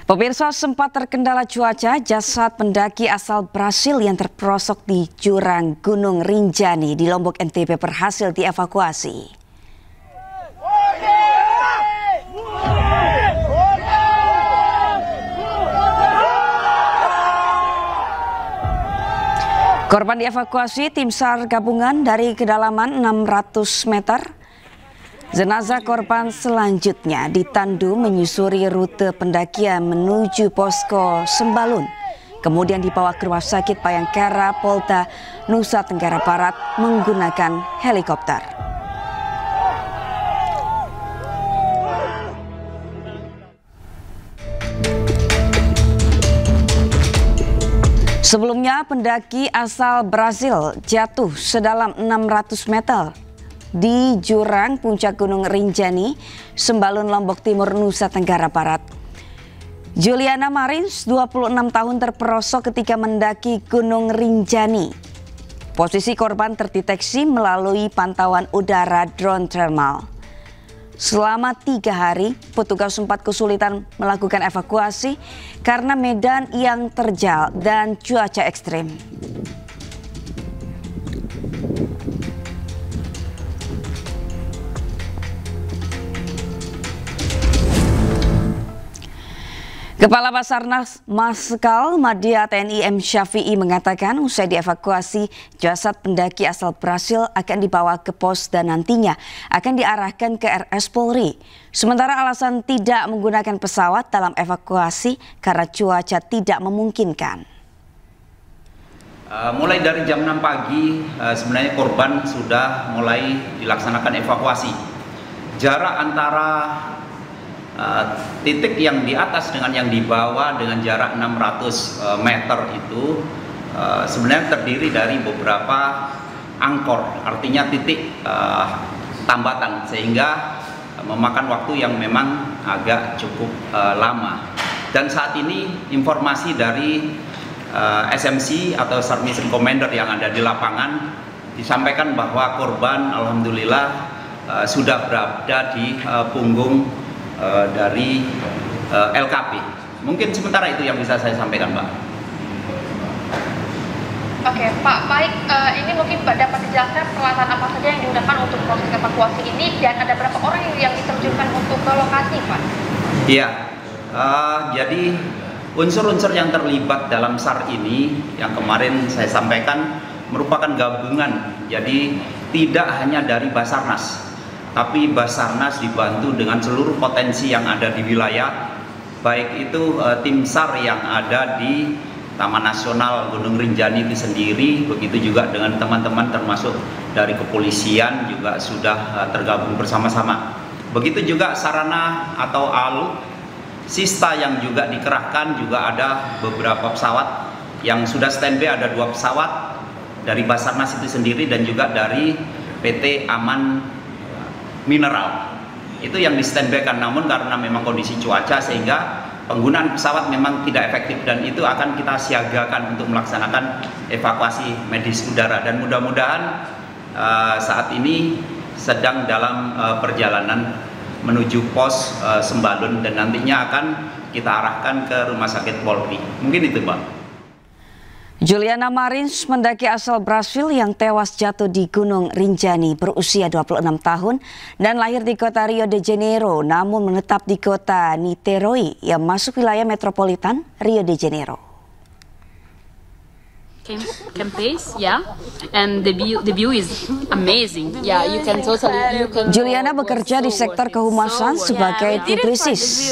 Pemirsa, sempat terkendala cuaca, jasad pendaki asal Brasil yang terperosok di jurang Gunung Rinjani di Lombok NTB berhasil dievakuasi. Korban dievakuasi tim SAR gabungan dari kedalaman 600 meter. Jenazah korban selanjutnya ditandu menyusuri rute pendakian menuju posko Sembalun. Kemudian dibawa ke Rumah Sakit Bayangkara Polda Nusa Tenggara Barat menggunakan helikopter. Sebelumnya pendaki asal Brasil jatuh sedalam 600 meter di jurang puncak Gunung Rinjani, Sembalun, Lombok Timur, Nusa Tenggara Barat. Juliana Marins, 26 tahun, terperosok ketika mendaki Gunung Rinjani. Posisi korban terdeteksi melalui pantauan udara drone thermal. Selama 3 hari, petugas sempat kesulitan melakukan evakuasi karena medan yang terjal dan cuaca ekstrim. Kepala Basarnas Marskal Madya TNI M. Syafi'i mengatakan usai dievakuasi, jasad pendaki asal Brasil akan dibawa ke pos dan nantinya akan diarahkan ke RS Polri. Sementara alasan tidak menggunakan pesawat dalam evakuasi karena cuaca tidak memungkinkan. Mulai dari jam 6 pagi sebenarnya korban sudah mulai dilaksanakan evakuasi. Jarak antara titik yang di atas dengan yang di bawah dengan jarak 600 meter itu sebenarnya terdiri dari beberapa angkor, artinya titik tambatan, sehingga memakan waktu yang memang agak cukup lama. Dan saat ini informasi dari SMC atau Sar Mission Commander yang ada di lapangan disampaikan bahwa korban alhamdulillah sudah berada di punggung dari LKP. Mungkin sementara itu yang bisa saya sampaikan, Pak. Oke, Pak, baik. Ini mungkin Pak dapat dijelaskan peralatan apa saja yang digunakan untuk proses evakuasi ini dan ada berapa orang yang diterjunkan untuk ke lokasi, Pak? Iya, jadi unsur-unsur yang terlibat dalam SAR ini yang kemarin saya sampaikan merupakan gabungan. Jadi tidak hanya dari Basarnas, tapi Basarnas dibantu dengan seluruh potensi yang ada di wilayah, baik itu tim SAR yang ada di Taman Nasional Gunung Rinjani itu sendiri, begitu juga dengan teman-teman termasuk dari kepolisian juga sudah tergabung bersama-sama. Begitu juga sarana atau alutsista yang juga dikerahkan, juga ada beberapa pesawat yang sudah standby, ada 2 pesawat dari Basarnas itu sendiri dan juga dari PT Aman Mineral. Itu yang di standby-kan, namun karena memang kondisi cuaca sehingga penggunaan pesawat memang tidak efektif dan itu akan kita siagakan untuk melaksanakan evakuasi medis udara dan mudah-mudahan saat ini sedang dalam perjalanan menuju pos Sembalun dan nantinya akan kita arahkan ke Rumah Sakit Polri. Mungkin itu, Pak. Juliana Marins, pendaki asal Brasil yang tewas jatuh di Gunung Rinjani, berusia 26 tahun dan lahir di kota Rio de Janeiro, namun menetap di kota Niterói yang masuk wilayah metropolitan Rio de Janeiro. Campaigns, yeah, and the view is amazing. Yeah, you can. Juliana bekerja di sektor kehumasan sebagai publisis.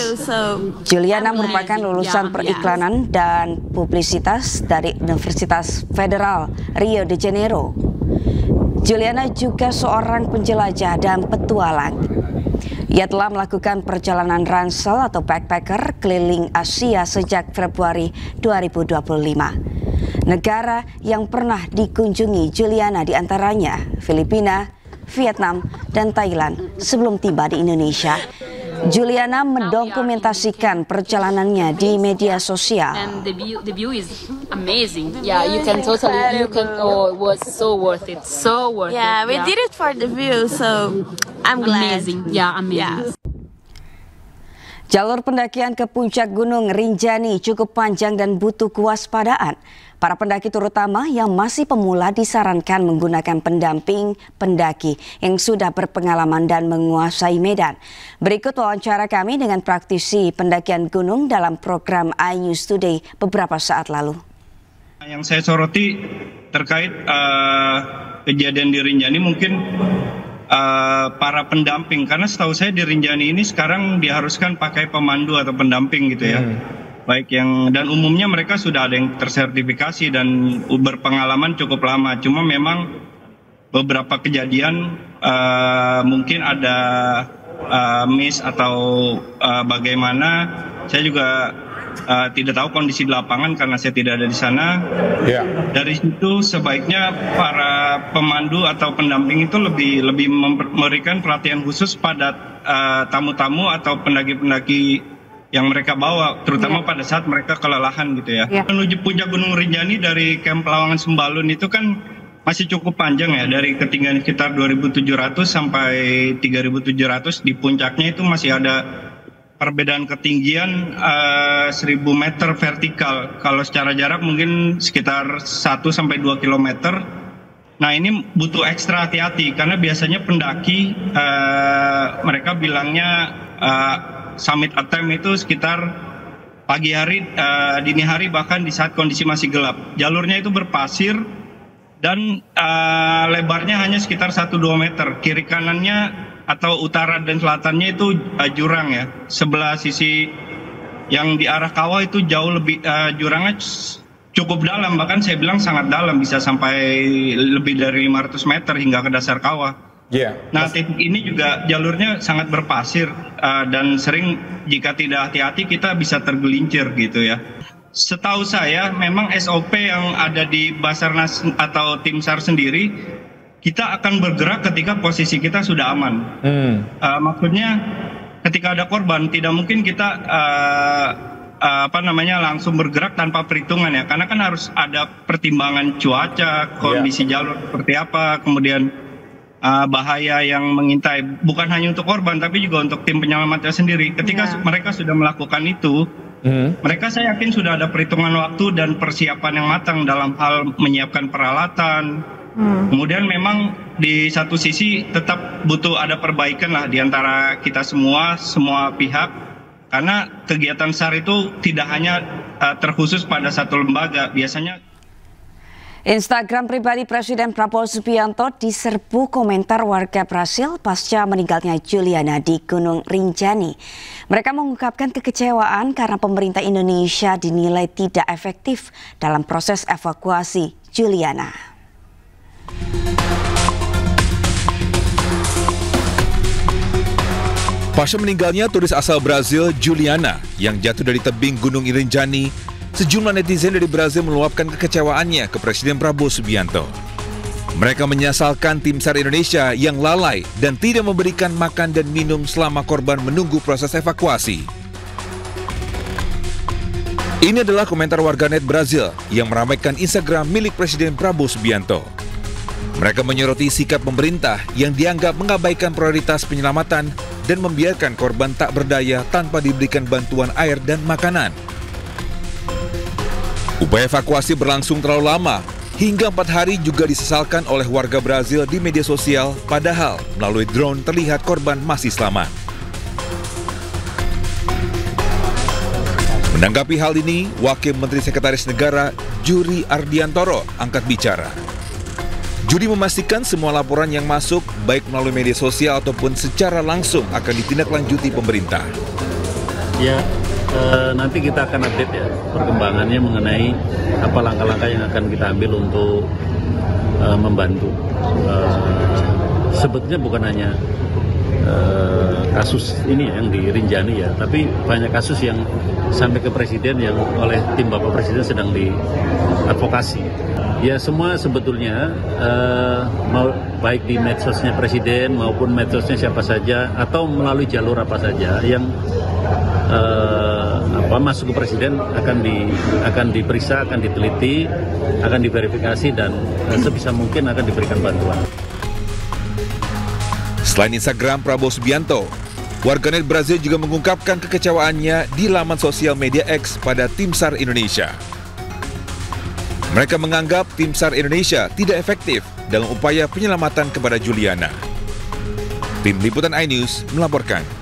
Juliana merupakan lulusan periklanan dan publisitas dari Universitas Federal Rio de Janeiro. Juliana juga seorang penjelajah dan petualang. Ia telah melakukan perjalanan ransel atau backpacker keliling Asia sejak Februari 2025. Negara yang pernah dikunjungi Juliana diantaranya Filipina, Vietnam, dan Thailand sebelum tiba di Indonesia. Juliana mendokumentasikan perjalanannya di media sosial. And the view is amazing. Yeah, you can. Oh, it was so worth it. So worth it. Yeah, we did it for the view, so I'm glad. Amazing. Yeah, amazing. Yeah. Jalur pendakian ke puncak Gunung Rinjani cukup panjang dan butuh kewaspadaan. Para pendaki terutama yang masih pemula disarankan menggunakan pendamping pendaki yang sudah berpengalaman dan menguasai medan. Berikut wawancara kami dengan praktisi pendakian gunung dalam program iNews Today beberapa saat lalu. Yang saya soroti terkait kejadian di Rinjani mungkin para pendamping, karena setahu saya di Rinjani ini sekarang diharuskan pakai pemandu atau pendamping gitu ya. Baik yang, dan umumnya mereka sudah ada yang tersertifikasi dan berpengalaman cukup lama. Cuma memang beberapa kejadian mungkin ada miss atau bagaimana. Saya juga tidak tahu kondisi di lapangan karena saya tidak ada di sana. Ya. Dari situ sebaiknya para pemandu atau pendamping itu lebih memberikan perhatian khusus pada tamu-tamu atau pendaki-pendaki yang mereka bawa, terutama pada saat mereka kelelahan gitu ya. Menuju puncak Gunung Rinjani dari Camp Lawangan Sembalun itu kan masih cukup panjang ya, dari ketinggian sekitar 2.700 sampai 3.700. Di puncaknya itu masih ada perbedaan ketinggian 1.000 meter vertikal. Kalau secara jarak mungkin sekitar 1 sampai 2 kilometer. Nah ini butuh ekstra hati-hati karena biasanya pendaki mereka bilangnya summit attempt itu sekitar pagi hari, dini hari, bahkan di saat kondisi masih gelap. Jalurnya itu berpasir dan lebarnya hanya sekitar 1-2 meter. Kiri kanannya atau utara dan selatannya itu jurang ya. Sebelah sisi yang di arah kawah itu jauh lebih jurangnya cukup dalam, bahkan saya bilang sangat dalam, bisa sampai lebih dari 500 meter hingga ke dasar kawah. Nah titik ini juga jalurnya sangat berpasir dan sering jika tidak hati-hati kita bisa tergelincir gitu ya. Setahu saya memang SOP yang ada di Basarnas atau tim SAR sendiri, kita akan bergerak ketika posisi kita sudah aman. Maksudnya ketika ada korban tidak mungkin kita langsung bergerak tanpa perhitungan ya, karena kan harus ada pertimbangan cuaca, kondisi jalur seperti apa, kemudian bahaya yang mengintai, bukan hanya untuk korban tapi juga untuk tim penyelamatnya sendiri. Ketika mereka sudah melakukan itu, mereka saya yakin sudah ada perhitungan waktu dan persiapan yang matang dalam hal menyiapkan peralatan. Kemudian memang di satu sisi tetap butuh ada perbaikan lah di antara kita semua pihak, karena kegiatan SAR itu tidak hanya terkhusus pada satu lembaga. Biasanya Instagram pribadi Presiden Prabowo Subianto diserbu komentar warga Brasil pasca meninggalnya Juliana di Gunung Rinjani. Mereka mengungkapkan kekecewaan karena pemerintah Indonesia dinilai tidak efektif dalam proses evakuasi Juliana. Pasca meninggalnya turis asal Brazil Juliana yang jatuh dari tebing Gunung Rinjani, sejumlah netizen dari Brazil meluapkan kekecewaannya ke Presiden Prabowo Subianto. Mereka menyesalkan tim SAR Indonesia yang lalai dan tidak memberikan makan dan minum selama korban menunggu proses evakuasi. Ini adalah komentar warganet Brazil yang meramaikan Instagram milik Presiden Prabowo Subianto. Mereka menyoroti sikap pemerintah yang dianggap mengabaikan prioritas penyelamatan dan membiarkan korban tak berdaya tanpa diberikan bantuan air dan makanan. Upaya evakuasi berlangsung terlalu lama, hingga 4 hari juga disesalkan oleh warga Brazil di media sosial, padahal melalui drone terlihat korban masih selamat. Menanggapi hal ini, Wakil Menteri Sekretaris Negara Juri Ardiantoro angkat bicara. Juri memastikan semua laporan yang masuk, baik melalui media sosial ataupun secara langsung, akan ditindaklanjuti pemerintah. Ya, nanti kita akan update ya perkembangannya mengenai apa langkah-langkah yang akan kita ambil untuk membantu. Sebetulnya bukan hanya kasus ini yang di Rinjani ya, tapi banyak kasus yang sampai ke Presiden yang oleh tim Bapak Presiden sedang diadvokasi. Ya semua sebetulnya baik di medsosnya Presiden maupun medsosnya siapa saja atau melalui jalur apa saja yang masuk ke Presiden akan diperiksa, akan diteliti, akan diverifikasi dan sebisa mungkin akan diberikan bantuan. Selain Instagram Prabowo Subianto, Warganet Brazil juga mengungkapkan kekecewaannya di laman sosial media X pada Tim SAR Indonesia. Mereka menganggap Tim SAR Indonesia tidak efektif dalam upaya penyelamatan kepada Juliana. Tim Liputan iNews melaporkan.